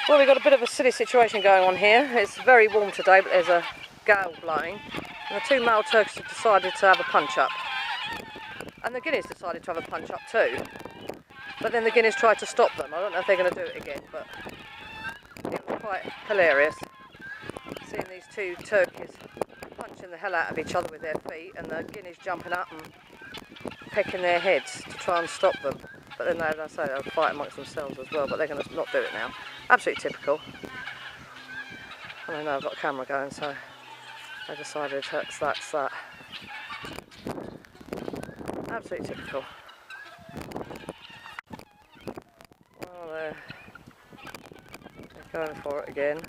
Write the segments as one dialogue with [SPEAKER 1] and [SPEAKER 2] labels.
[SPEAKER 1] Well, we've got a bit of a silly situation going on here. It's very warm today, but there's a gale blowing. And the two male turkeys have decided to have a punch-up. And the guineas decided to have a punch-up too. But then the guineas tried to stop them. I don't know if they're going to do it again, but it was quite hilarious seeing these two turkeys punching the hell out of each other with their feet, and the guineas jumping up and pecking their heads to try and stop them. But then they, as I say, they'll fight amongst themselves as well, but they're going to not do it now. Absolutely typical. And I know I've got a camera going, so I decided that's that. Absolutely typical. Well, they're going for it again.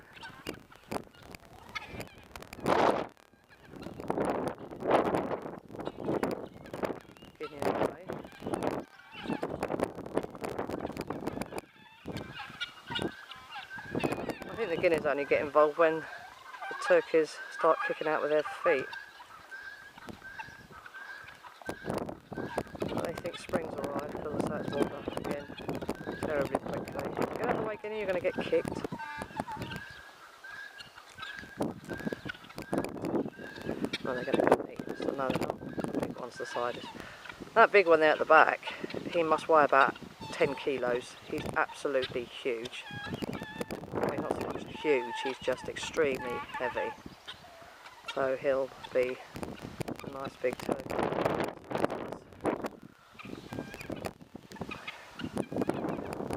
[SPEAKER 1] Guinea away. I think the guineas only get involved when the turkeys start kicking out with their feet. But they think spring's alright because the side's warmed up again terribly quickly. Get out of the way, guinea, you're going to get kicked. No, they're going to go eat. So no, they're not. The big one's decided. That big one there at the back, he must weigh about 10 kilos. He's absolutely huge. I mean, not so much huge, he's just extremely heavy. So he'll be a nice big turkey.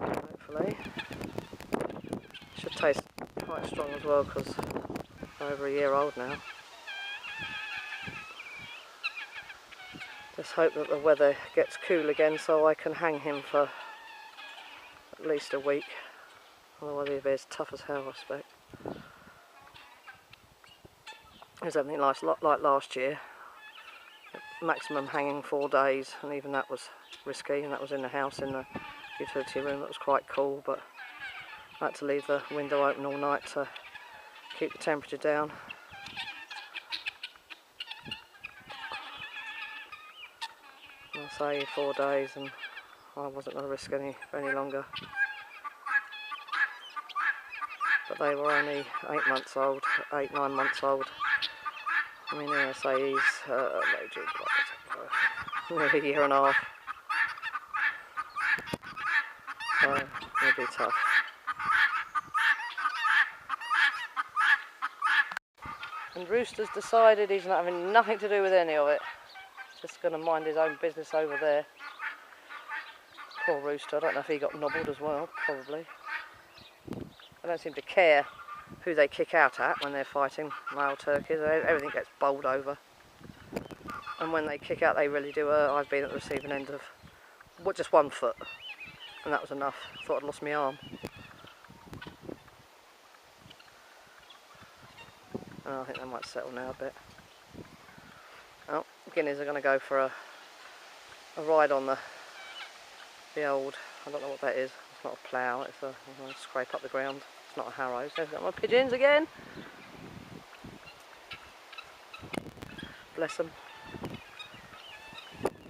[SPEAKER 1] Hopefully. Should taste quite strong as well because I'm over a year old now. Just hope that the weather gets cool again so I can hang him for at least a week. Otherwise he'll be as tough as hell, I expect. There's something like last year. Maximum hanging 4 days, and even that was risky, and that was in the house in the utility room. That was quite cool, but I had to leave the window open all night to keep the temperature down. I'll say 4 days, and I wasn't going to risk any longer. But they were only 8 months old, 8, 9 months old. I mean, I say he's nearly a year and a half. So it'll be tough. And Rooster's decided he's not having nothing to do with any of it. Just going to mind his own business over there. Poor Rooster, I don't know if he got nobbled as well, probably. They don't seem to care who they kick out at when they're fighting male turkeys. Everything gets bowled over. And when they kick out, they really do. I've been at the receiving end of just 1 foot, and that was enough. I thought I'd lost my arm. Oh, I think they might settle now a bit. Oh, guineas are going to go for a ride on the old, I don't know what that is. It's not a plough, it's a scrape up the ground. It's not a harrow. So I've got my pigeons again. Bless them.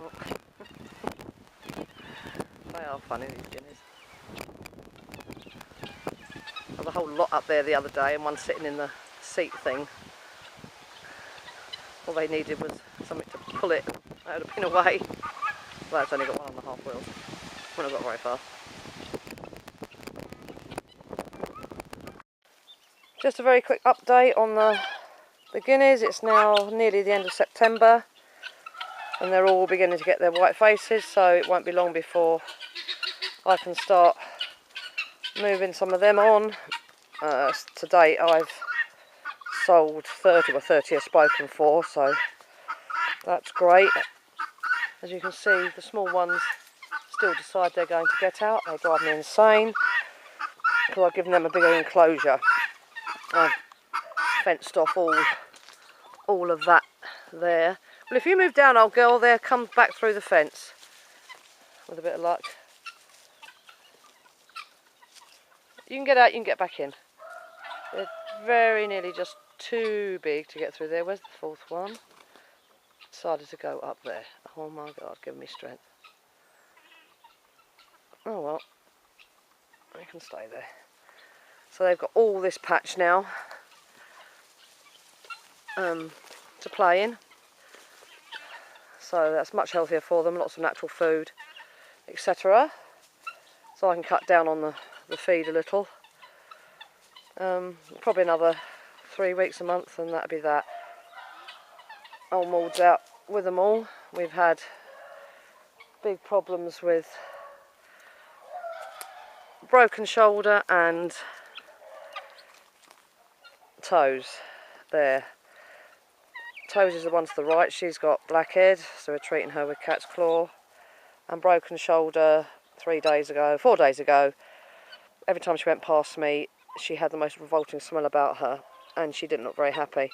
[SPEAKER 1] Oh. They are funny, these guineas. There was a whole lot up there the other day, and one sitting in the seat thing. All they needed was something to pull it. That would have been away. Well, it's only got 1.5 wheels. Wouldn't have got very far. Just a very quick update on the guineas. It's now nearly the end of September, and they're all beginning to get their white faces, so it won't be long before I can start moving some of them on. To date I've sold 30, well 30 are spoken for, so that's great. As you can see, the small ones still decide they're going to get out. They drive me insane because I've given them a bigger enclosure. I've fenced off all of that there. Well, if you move down, old girl, there comes back through the fence with a bit of luck. You can get out, you can get back in. They're very nearly just too big to get through there. Where's the 4th one? Decided to go up there. Oh my God, give me strength. Oh well, I can stay there. So they've got all this patch now to play in. So that's much healthier for them, lots of natural food, etc. So I can cut down on the feed a little. Probably another 3 weeks, a month, and that'd be that. Old Maude's out with them all. We've had big problems with broken shoulder and toes there. Toes is the one to the right, she's got blackhead, so we're treating her with cat's claw. And broken shoulder 4 days ago, every time she went past me, she had the most revolting smell about her, and she didn't look very happy.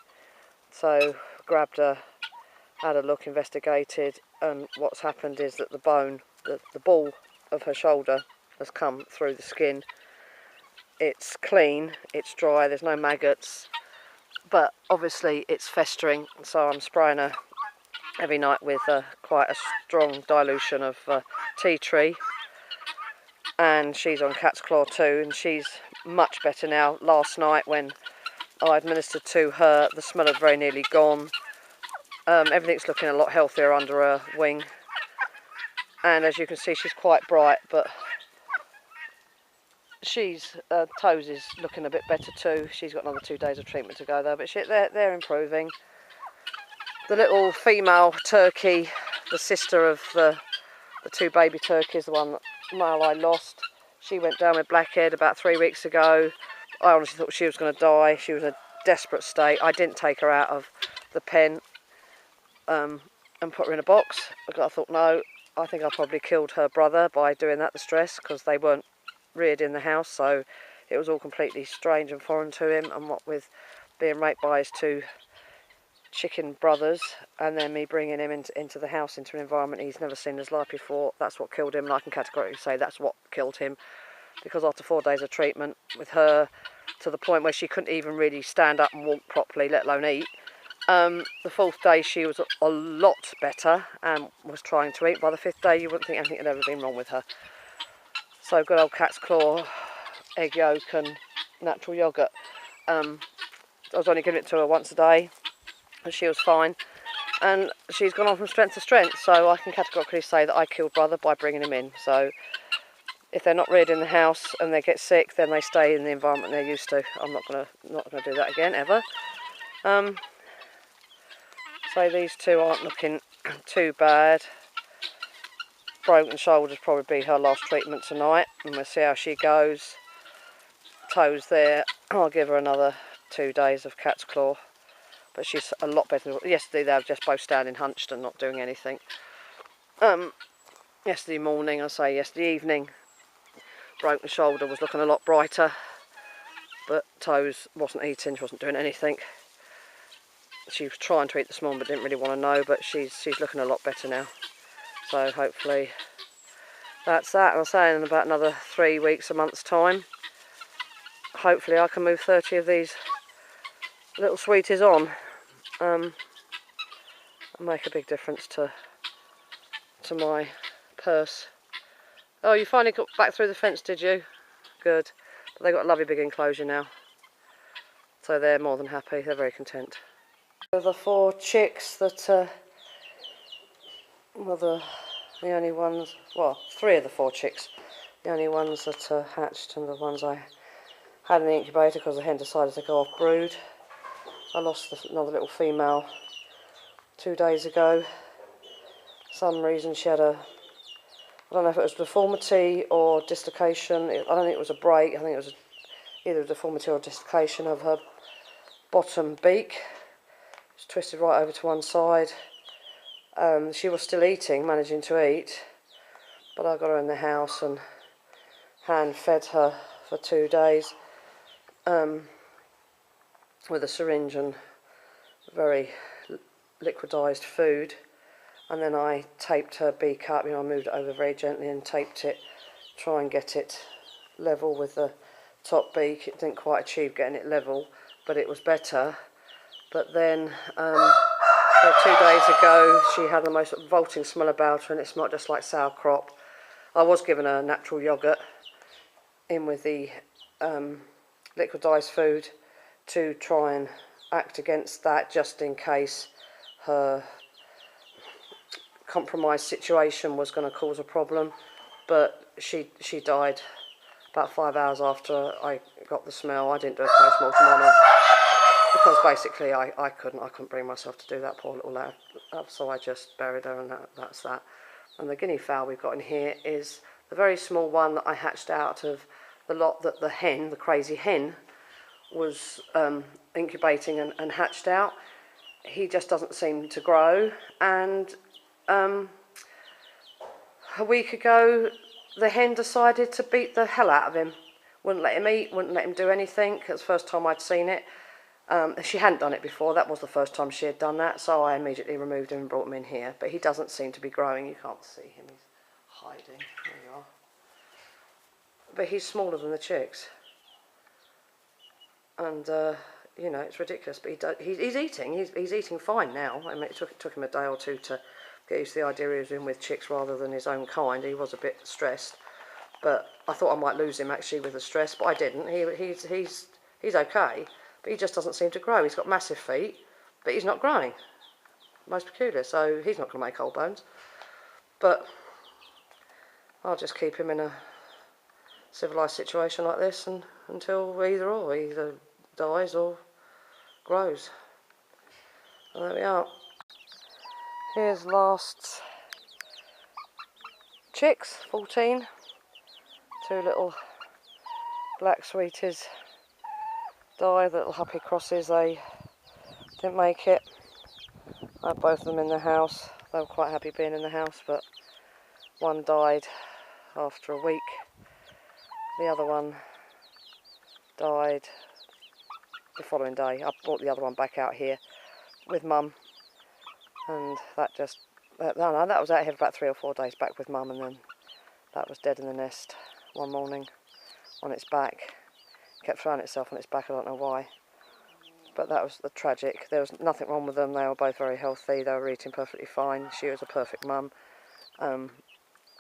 [SPEAKER 1] So grabbed her, had a look, investigated, and what's happened is that the bone, the ball of her shoulder has come through the skin. It's clean, it's dry, there's no maggots, but obviously it's festering, so I'm spraying her every night with quite a strong dilution of tea tree, and she's on cat's claw too, and she's much better now. Last night when I administered to her, the smell had very nearly gone. Everything's looking a lot healthier under her wing, and as you can see, she's quite bright, but she's toes is looking a bit better too. She's got another 2 days of treatment to go though, but they're improving. The little female turkey, the sister of the 2 baby turkeys, the one that male I lost, she went down with blackhead about 3 weeks ago. I honestly thought she was going to die. She was in a desperate state. I didn't take her out of the pen and put her in a box. I thought, no, I think I probably killed her brother by doing that, the stress, because they weren't reared in the house, so it was all completely strange and foreign to him, and what with being raped by his 2 chicken brothers, and then me bringing him into the house, into an environment he's never seen in his life before, that's what killed him. And I can categorically say that's what killed him, because after 4 days of treatment with her, to the point where she couldn't even really stand up and walk properly, let alone eat, the 4th day she was a lot better and was trying to eat. By the 5th day you wouldn't think anything had ever been wrong with her. So good old cat's claw, egg yolk and natural yoghurt. I was only giving it to her once a day, and she was fine, and she's gone on from strength to strength. So I can categorically say that I killed brother by bringing him in. So if they're not reared in the house and they get sick, then they stay in the environment they're used to. I'm not gonna do that again ever. So these 2 aren't looking too bad. Broken shoulders probably be her last treatment tonight, and we'll see how she goes. Toes there, I'll give her another 2 days of cat's claw, but she's a lot better. Yesterday they were just both standing hunched and not doing anything. Yesterday morning, yesterday evening, broken shoulder was looking a lot brighter, but toes wasn't eating, she wasn't doing anything. She was trying to eat this morning but didn't really want to know, but she's looking a lot better now. So hopefully that's that. I'm saying in about another 3 weeks, a month's time, hopefully I can move 30 of these little sweeties on and make a big difference to my purse. Oh, you finally got back through the fence, did you? Good. But they've got a lovely big enclosure now, so they're more than happy. They're very content. The 4 chicks that well, the only ones, well, 3 of the 4 chicks, the only ones that hatched, and the ones I had in the incubator because the hen decided to go off brood. I lost another little female 2 days ago. For some reason she had I don't know if it was deformity or dislocation. I don't think it was a break. I think it was either a deformity or a dislocation of her bottom beak. It's twisted right over to one side. She was still eating, managing to eat, but I got her in the house and hand fed her for 2 days with a syringe and very liquidized food, and then I taped her beak up. I moved it over very gently and taped it, try and get it level with the top beak. It didn't quite achieve getting it level, but it was better. But then 2 days ago she had the most revolting smell about her, and it smelled just like sauerkraut. I was given her natural yoghurt in with the liquidised food to try and act against that, just in case her compromised situation was going to cause a problem. But she died about 5 hours after I got the smell. I didn't do a post-mortem on her because basically I couldn't bring myself to do that, poor little lad. So I just buried her, and that's that. And the guinea fowl we've got in here is the very small one that I hatched out of the lot that the crazy hen, was incubating and hatched out. He just doesn't seem to grow, and a week ago the hen decided to beat the hell out of him. Wouldn't let him eat, wouldn't let him do anything. It was the first time I'd seen it. She hadn't done it before. That was the first time she had done that, so I immediately removed him and brought him in here. But he doesn't seem to be growing. You can't see him, he's hiding. There you are. But he's smaller than the chicks. And you know, it's ridiculous, but he's eating. He's eating fine now. I mean, it took him a day or two to get used to the idea he was in with chicks rather than his own kind. He was a bit stressed, but I thought I might lose him actually with the stress, but I didn't. He's okay, but he just doesn't seem to grow. He's got massive feet, but he's not growing. Most peculiar. So he's not going to make old bones. But I'll just keep him in a civilised situation like this until either dies or grows. And there we are. Here's last chicks, 14. 2 little black sweeties died, little happy crosses. They didn't make it. I had both of them in the house. They were quite happy being in the house, but one died after a week. The other one died the following day. I brought the other one back out here with Mum, and that was out here for about 3 or 4 days back with Mum, and then that was dead in the nest one morning on its back. Kept throwing itself on its back, I don't know why. But that was the tragic. There was nothing wrong with them. They were both very healthy. They were eating perfectly fine. She was a perfect mum.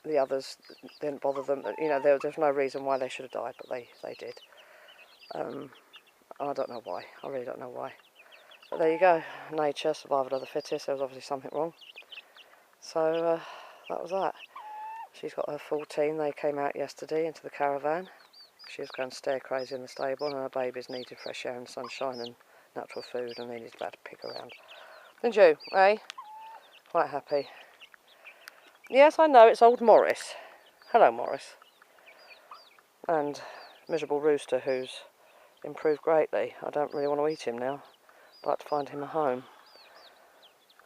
[SPEAKER 1] The others didn't bother them. You know, there's no reason why they should have died, but they did. I don't know why. I really don't know why. But there you go. Nature, survival of the fittest. There was obviously something wrong. So that was that. She's got her 14. They came out yesterday into the caravan. She was going stir crazy in the stable, and her babies needed fresh air and sunshine and natural food, and they needed about to pick around. Didn't you, eh? Quite happy. Yes, I know, it's old Morris. Hello, Morris. And miserable rooster, who's improved greatly. I don't really want to eat him now. I'd like to find him a home.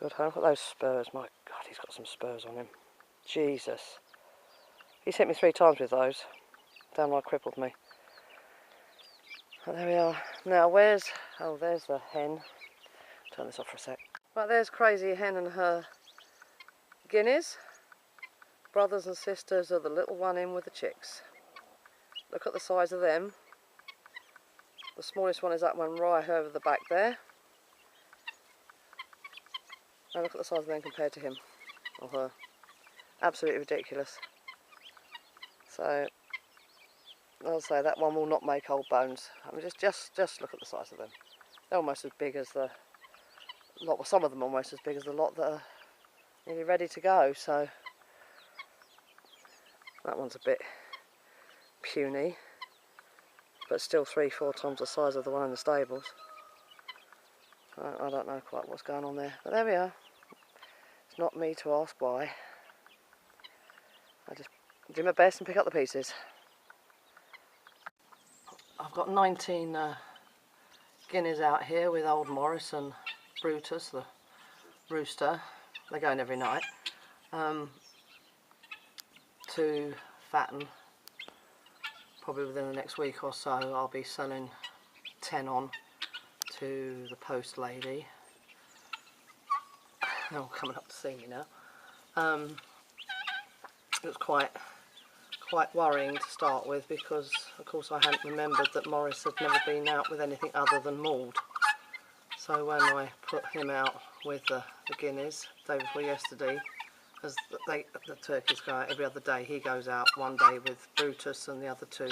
[SPEAKER 1] Good home. Look at those spurs. My God, he's got some spurs on him. Jesus. He's hit me 3 times with those. Downright crippled me. But there we are. Now, there's the hen. Turn this off for a sec. Right, there's Crazy Hen and her guineas. Brothers and sisters of the little one in with the chicks. Look at the size of them. The smallest one is that one right over the back there. And look at the size of them compared to him or her. Absolutely ridiculous. So, I'll say that one will not make old bones. I mean, just look at the size of them. They're almost as big as the lot. Well, some of them are almost as big as the lot that are nearly ready to go. So that one's a bit puny, but still 3-4 times the size of the one in the stables. I don't know quite what's going on there, but there we are. It's not me to ask why. I just do my best and pick up the pieces. I've got 19 guineas out here with old Morris and Brutus, the rooster. They're going every night to fatten. Probably within the next week or so I'll be selling 10 on to the post lady. They're all coming up to see me now. It was quite worrying to start with, because of course I hadn't remembered that Morris had never been out with anything other than Maude. So when I put him out with the guineas day before yesterday, as the turkeys go out every other day, he goes out one day with Brutus and the other 2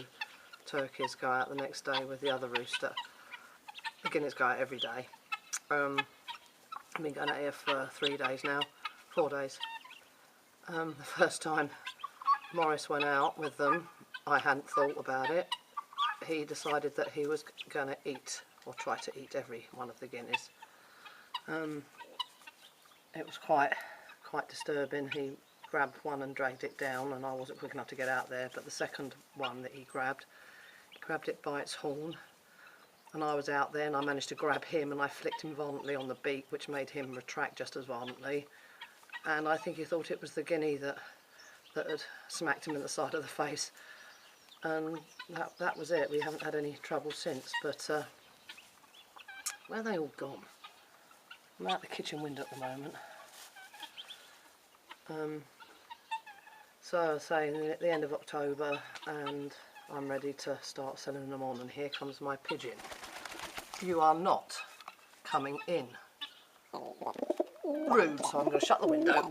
[SPEAKER 1] turkeys go out the next day with the other rooster. The guineas go out every day. I've been going out here for 3 days now, 4 days. The first time Morris went out with them, I hadn't thought about it. He decided that he was going to eat, or try to eat, every one of the guineas. It was quite disturbing. He grabbed one and dragged it down, and I wasn't quick enough to get out there, but the second one that he grabbed it by its horn, and I was out there and I managed to grab him and I flicked him violently on the beak, which made him retract just as violently, and I think he thought it was the guinea that had smacked him in the side of the face, and that was it. We haven't had any trouble since. But where are they all gone? I'm out the kitchen window at the moment. So I was saying, at the end of October, and I'm ready to start selling them on, and here comes my pigeon. You are not coming in. Rude, so I'm going to shut the window.